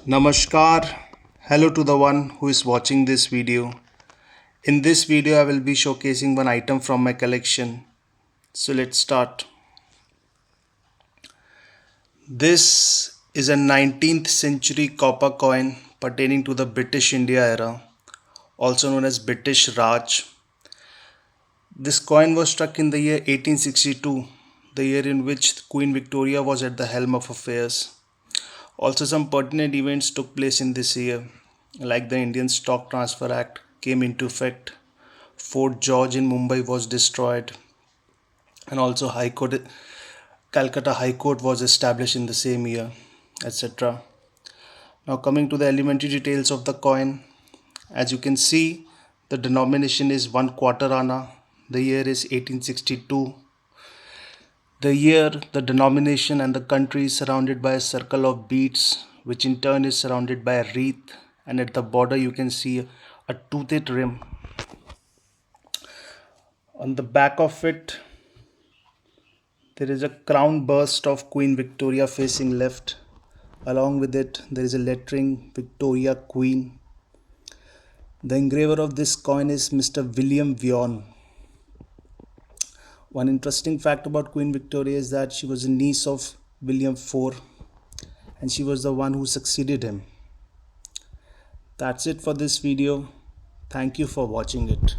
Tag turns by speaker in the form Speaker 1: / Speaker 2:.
Speaker 1: Namaskar. Hello to the one who is watching this video. In this video, I will be showcasing one item from my collection. So let's start. This is a 19th century copper coin pertaining to the British India era, also known as British Raj. This coin was struck in the year 1862, the year in which Queen Victoria was at the helm of affairs. Also, some pertinent events took place in this year, like the Indian Stock Transfer Act came into effect, Fort George in Mumbai was destroyed, and also Calcutta High Court was established in the same year, etc. Now, coming to the elementary details of the coin, as you can see, the denomination is 1/4 anna. The year is 1862. The year, the denomination, and the country is surrounded by a circle of beads, which in turn is surrounded by a wreath, and at the border you can see a toothed rim. On the back of it, there is a crown burst of Queen Victoria facing left. Along with it, there is a lettering Victoria Queen. The engraver of this coin is Mr. William Vaughan. One interesting fact about Queen Victoria is that she was a niece of William IV and she was the one who succeeded him. That's it for this video. Thank you for watching it.